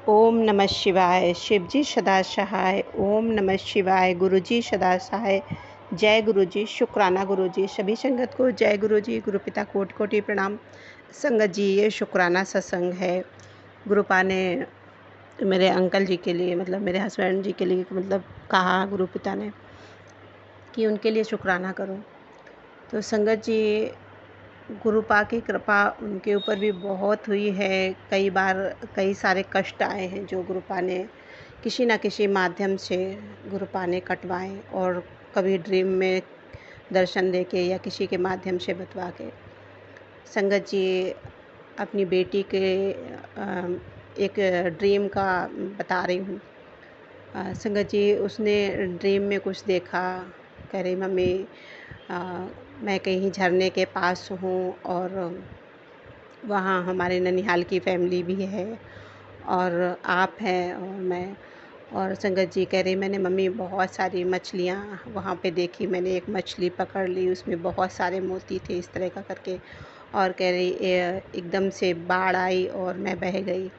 ओम नमः शिवाय। शिवजी सदा सहाय। ओम नमः शिवाय। गुरुजी सदा सहाय। जय गुरुजी। शुक्राना गुरुजी। सभी संगत को जय गुरुजी। गुरु पिता कोटि कोटि प्रणाम। संगत जी, ये शुक्राना सत्संग है। गुरुपा ने मेरे अंकल जी के लिए, मतलब मेरे हस्बैंड जी के लिए, मतलब कहा गुरु पिता ने कि उनके लिए शुक्राना करो। तो संगत जी, गुरुपा की कृपा उनके ऊपर भी बहुत हुई है। कई बार कई सारे कष्ट आए हैं जो गुरुपा ने किसी न किसी माध्यम से गुरुपा ने कटवाए, और कभी ड्रीम में दर्शन देके या किसी के माध्यम से बतवा के। संगत जी, अपनी बेटी के एक ड्रीम का बता रही हूँ। संगत जी, उसने ड्रीम में कुछ देखा। कह रही मम्मी, अ, मैं कहीं झरने के पास हूँ और वहाँ हमारे ननिहाल की फैमिली भी है, और आप हैं और मैं। और संगत जी कह रही, मैंने मम्मी बहुत सारी मछलियाँ वहाँ पे देखी। मैंने एक मछली पकड़ ली, उसमें बहुत सारे मोती थे, इस तरह का करके। और कह रही एकदम से बाढ़ आई और मैं बह गई।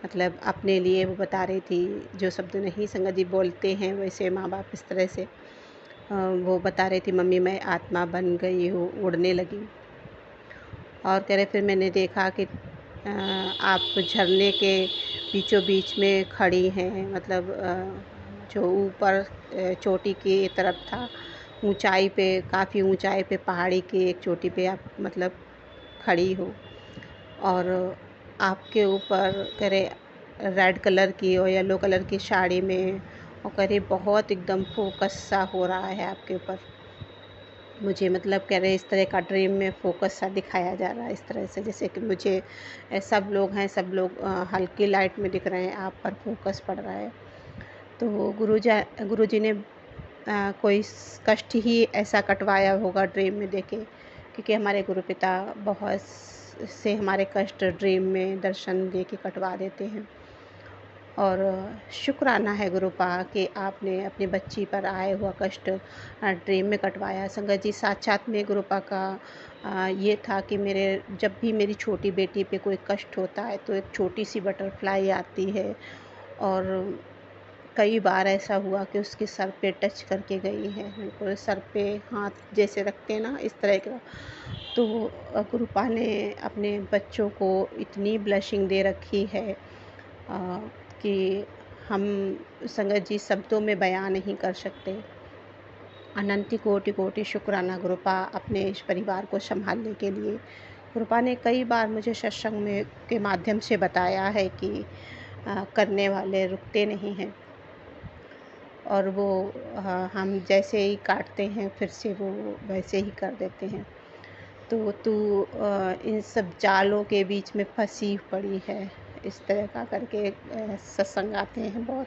मतलब अपने लिए वो बता रही थी, जो शब्द नहीं संगत जी बोलते हैं वैसे माँ बाप इस तरह से। वो बता रही थी, मम्मी मैं आत्मा बन गई हूँ, उड़ने लगी। और कह रहे फिर मैंने देखा कि आप झरने के बीचों बीच में खड़ी हैं। मतलब जो ऊपर चोटी की तरफ था, ऊंचाई पे, काफ़ी ऊंचाई पे, पहाड़ी की एक चोटी पे आप मतलब खड़ी हो। और आपके ऊपर कह रहे रेड कलर की और येलो कलर की साड़ी में, और कह रही बहुत एकदम फोकस सा हो रहा है आपके ऊपर मुझे। मतलब कह रहे इस तरह का ड्रीम में फोकस सा दिखाया जा रहा है, इस तरह से जैसे कि मुझे सब लोग हैं, सब लोग हल्की लाइट में दिख रहे हैं, आप पर फोकस पड़ रहा है। तो गुरुजी ने कोई कष्ट ही ऐसा कटवाया होगा ड्रीम में देखे, क्योंकि हमारे गुरु पिता बहुत से हमारे कष्ट ड्रीम में दर्शन दे के कटवा देते हैं। और शुक्राना है गुरुपा कि आपने अपनी बच्ची पर आए हुआ कष्ट ड्रीम में कटवाया। संगत जी, साक्षात में गुरुपा का ये था कि मेरे जब भी मेरी छोटी बेटी पे कोई कष्ट होता है तो एक छोटी सी बटरफ्लाई आती है, और कई बार ऐसा हुआ कि उसके सर पे टच करके गई है, बिल्कुल सर पे हाथ जैसे रखते हैं ना, इस तरह का। तो गुरुपा ने अपने बच्चों को इतनी ब्लशिंग दे रखी है कि हम संगत जी शब्दों में बयां नहीं कर सकते। अनंत कोटि कोटि शुक्राना गुरुपा अपने इस परिवार को संभालने के लिए। गुरुपा ने कई बार मुझे सत्संग में के माध्यम से बताया है कि करने वाले रुकते नहीं हैं, और वो हम जैसे ही काटते हैं फिर से वो वैसे ही कर देते हैं। तो तू इन सब जालों के बीच में फंसी पड़ी है, इस तरह का करके सत्संग आते हैं बहुत।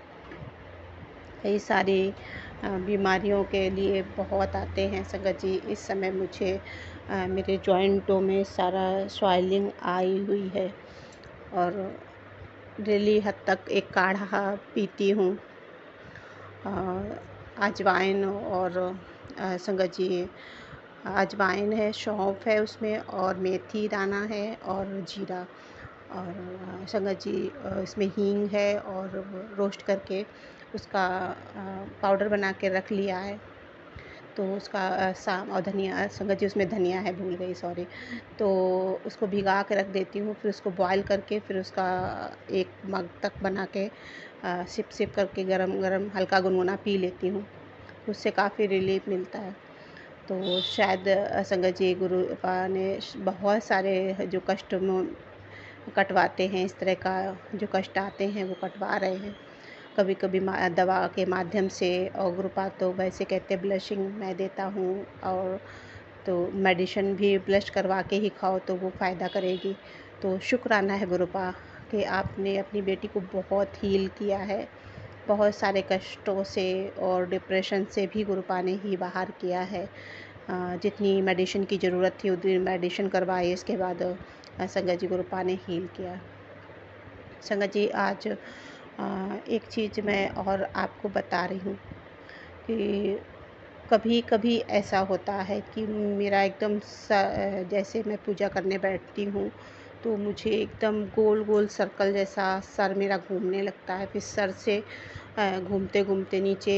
कई सारी बीमारियों के लिए बहुत आते हैं संगत जी। इस समय मुझे मेरे जॉइंटों में सारा स्वेलिंग आई हुई है, और डेली हद तक एक काढ़ा पीती हूँ, अजवाइन और संगत जी, अजवाइन है, सौंफ है उसमें, और मेथी दाना है, और जीरा, और संगत जी इसमें हींग है, और रोस्ट करके उसका पाउडर बना के रख लिया है। तो उसका शाम, और धनिया संगत जी उसमें धनिया है, भूल गई, सॉरी। तो उसको भिगा के रख देती हूँ, फिर उसको बॉयल करके फिर उसका एक मग तक बना के सिप सिप करके गरम गरम हल्का गुनगुना पी लेती हूँ। उससे काफ़ी रिलीफ मिलता है। तो शायद संगत जी गुरुपा ने बहुत सारे जो कष्ट कटवाते हैं, इस तरह का जो कष्ट आते हैं वो कटवा रहे हैं। कभी कभी दवा के माध्यम से, और गुरुपा तो वैसे कहते ब्लशिंग मैं देता हूँ, और तो मेडिसिन भी ब्लश करवा के ही खाओ तो वो फ़ायदा करेगी। तो शुक्राना है गुरुपा कि आपने अपनी बेटी को बहुत हील किया है। बहुत सारे कष्टों से और डिप्रेशन से भी गुरुपा ने ही बाहर किया है। जितनी मेडिसिन की ज़रूरत थी उतनी मेडिसिन करवाई, इसके बाद संगत जी गुरुपा ने हील किया। संगत जी, आज एक चीज़ मैं और आपको बता रही हूँ कि कभी कभी ऐसा होता है कि मेरा एकदम जैसे मैं पूजा करने बैठती हूँ तो मुझे एकदम गोल गोल सर्कल जैसा सर मेरा घूमने लगता है। फिर सर से घूमते घूमते नीचे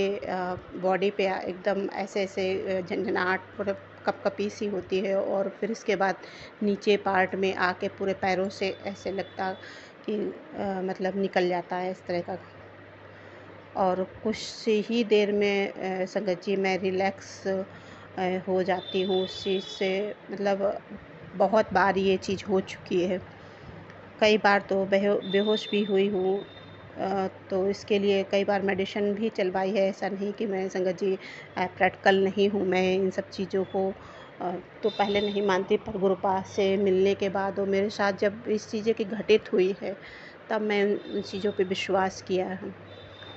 बॉडी पे एकदम ऐसे ऐसे झंझनाहट, मतलब कपकपी सी होती है, और फिर इसके बाद नीचे पार्ट में आके पूरे पैरों से ऐसे लगता कि मतलब निकल जाता है इस तरह का। और कुछ से ही देर में संगत जी मैं रिलैक्स हो जाती हूँ उस चीज़ से। मतलब बहुत बार ये चीज़ हो चुकी है, कई बार तो बेहोश भी हुई हूँ। तो इसके लिए कई बार मेडिसिन भी चलवाई है। ऐसा नहीं कि मैं संगत जी प्रैक्टिकल नहीं हूँ, मैं इन सब चीज़ों को तो पहले नहीं मानती, पर गुरुपा से मिलने के बाद और मेरे साथ जब इस चीज़ें की घटित हुई है, तब मैं उन चीज़ों पे विश्वास किया है।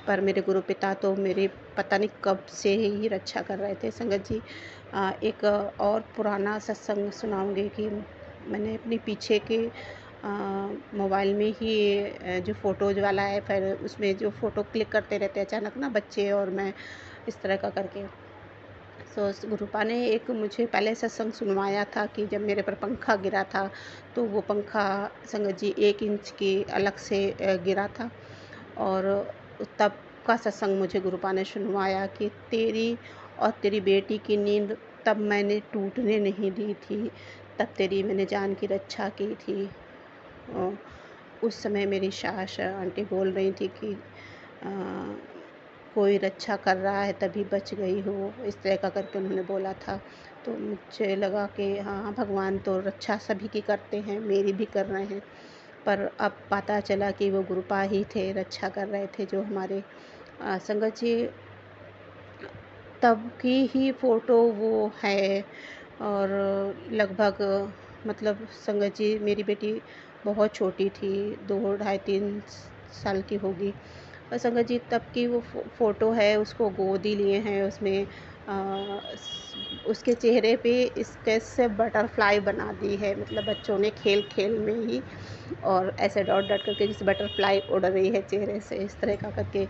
पर मेरे गुरुपिता तो मेरी पता नहीं कब से ही रक्षा कर रहे थे। संगत जी एक और पुराना सत्संग सुनाऊँगी कि मैंने अपने पीछे के मोबाइल में ही जो फ़ोटोज़ वाला ऐप है, उसमें जो फ़ोटो क्लिक करते रहते हैं अचानक ना बच्चे और मैं, इस तरह का करके। सो उस गुरुपा ने एक मुझे पहले सत्संग सुनवाया था कि जब मेरे पर पंखा गिरा था, तो वो पंखा संगत जी 1 इंच की अलग से गिरा था। और तब का सत्संग मुझे गुरुपा ने सुनवाया कि तेरी और तेरी बेटी की नींद तब मैंने टूटने नहीं दी थी, तब तेरी मैंने जान की रक्षा की थी। अ, उस समय मेरी सास आंटी बोल रही थी कि अ, कोई रक्षा कर रहा है तभी बच गई हो, इस तरह का करके उन्होंने बोला था। तो मुझे लगा कि हाँ, भगवान तो रक्षा सभी की करते हैं, मेरी भी कर रहे हैं। पर अब पता चला कि वो गुरुपा ही थे, रक्षा कर रहे थे जो हमारे। संगत जी तब की ही फ़ोटो वो है। और लगभग मतलब संगत जी मेरी बेटी बहुत छोटी थी, 2 ढाई 3 साल की होगी। और संगत जी तब की वो फ़ोटो है, उसको गोद ही लिए हैं, उसमें उसके चेहरे पे स्केच से बटरफ्लाई बना दी है, मतलब बच्चों ने खेल खेल में ही, और ऐसे डॉट डॉट करके जैसे बटरफ्लाई उड़ रही है चेहरे से, इस तरह का करके।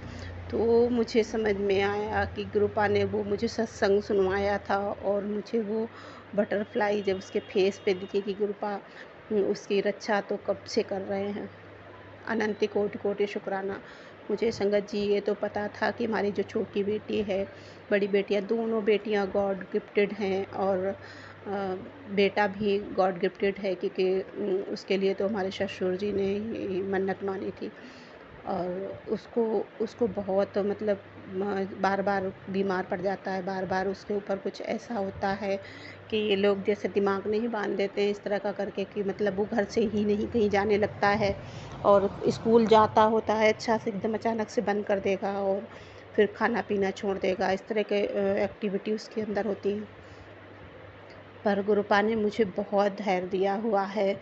तो मुझे समझ में आया कि गुरुपा ने वो मुझे सत्संग सुनवाया था, और मुझे वो बटरफ्लाई जब उसके फेस पे दिखी कि गुरुपा उसकी रक्षा तो कब से कर रहे हैं। अनंत कोटि कोटि शुक्राना। मुझे संगत जी ये तो पता था कि हमारी जो छोटी बेटी है, बड़ी बेटियाँ, दोनों बेटियाँ गॉड गिफ्टेड हैं, और बेटा भी गॉड गिफ्टेड है, क्योंकि उसके लिए तो हमारे ससुर जी ने ही मन्नत मानी थी। और उसको उसको बहुत मतलब बार बार बीमार पड़ जाता है, बार बार उसके ऊपर कुछ ऐसा होता है कि ये लोग जैसे दिमाग नहीं बांध देते हैं इस तरह का करके, कि मतलब वो घर से ही नहीं कहीं जाने लगता है, और स्कूल जाता होता है अच्छा से एकदम अचानक से बंद कर देगा, और फिर खाना पीना छोड़ देगा, इस तरह के एक्टिविटी उसके अंदर होती हैं। पर गुरुपा ने मुझे बहुत धैर्य दिया हुआ है,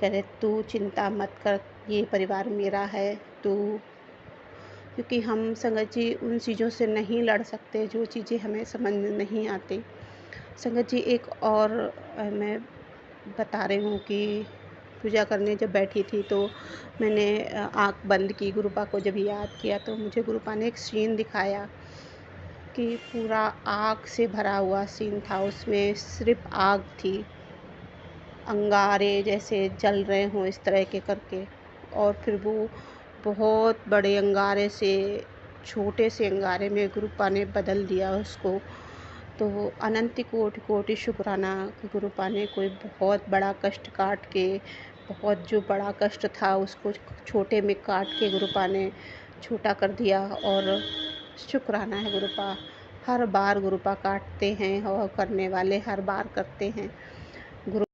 कह रहे तू चिंता मत कर, ये परिवार मेरा है, तू, क्योंकि हम संगत जी उन चीज़ों से नहीं लड़ सकते जो चीज़ें हमें समझ में नहीं आती। संगत जी एक और मैं बता रही हूँ कि पूजा करने जब बैठी थी, तो मैंने आँख बंद की, गुरुपा को जब याद किया, तो मुझे गुरुपा ने एक सीन दिखाया कि पूरा आग से भरा हुआ सीन था, उसमें सिर्फ आग थी, अंगारे जैसे जल रहे हों इस तरह के करके। और फिर वो बहुत बड़े अंगारे से छोटे से अंगारे में गुरुपा ने बदल दिया उसको। तो अनंत कोटि कोटि शुक्राना कि गुरुपा ने कोई बहुत बड़ा कष्ट काट के, बहुत जो बड़ा कष्ट था उसको छोटे में काट के गुरुपा ने छोटा कर दिया। और शुक्राना है गुरुपा, हर बार गुरुपा काटते हैं और करने वाले हर बार करते हैं। गुरु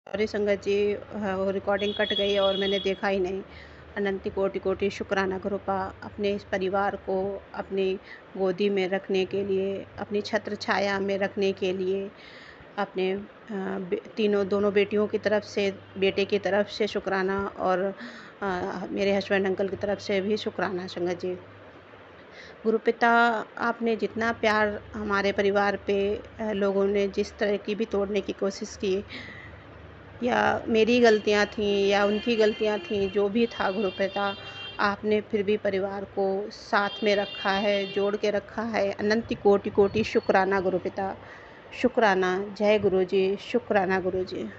सॉरी संगत जी, वो रिकॉर्डिंग कट गई और मैंने देखा ही नहीं। अनंत कोटि कोटि शुक्राना गुरुपा, अपने इस परिवार को अपनी गोदी में रखने के लिए, अपनी छत्र छाया में रखने के लिए, अपने तीनों दोनों बेटियों की तरफ से, बेटे की तरफ से शुक्राना, और मेरे हस्बैंड अंकल की तरफ से भी शुक्राना संगत जी। गुरुपिता, आपने जितना प्यार हमारे परिवार पे लोगों ने जिस तरह की भी तोड़ने की कोशिश की, या मेरी गलतियाँ थी या उनकी गलतियाँ थी, जो भी था गुरुपिता, आपने फिर भी परिवार को साथ में रखा है, जोड़ के रखा है। अनंत कोटि कोटि शुक्राना गुरुपिता, शुक्राना। जय गुरु जी, शुक्राना गुरु जी।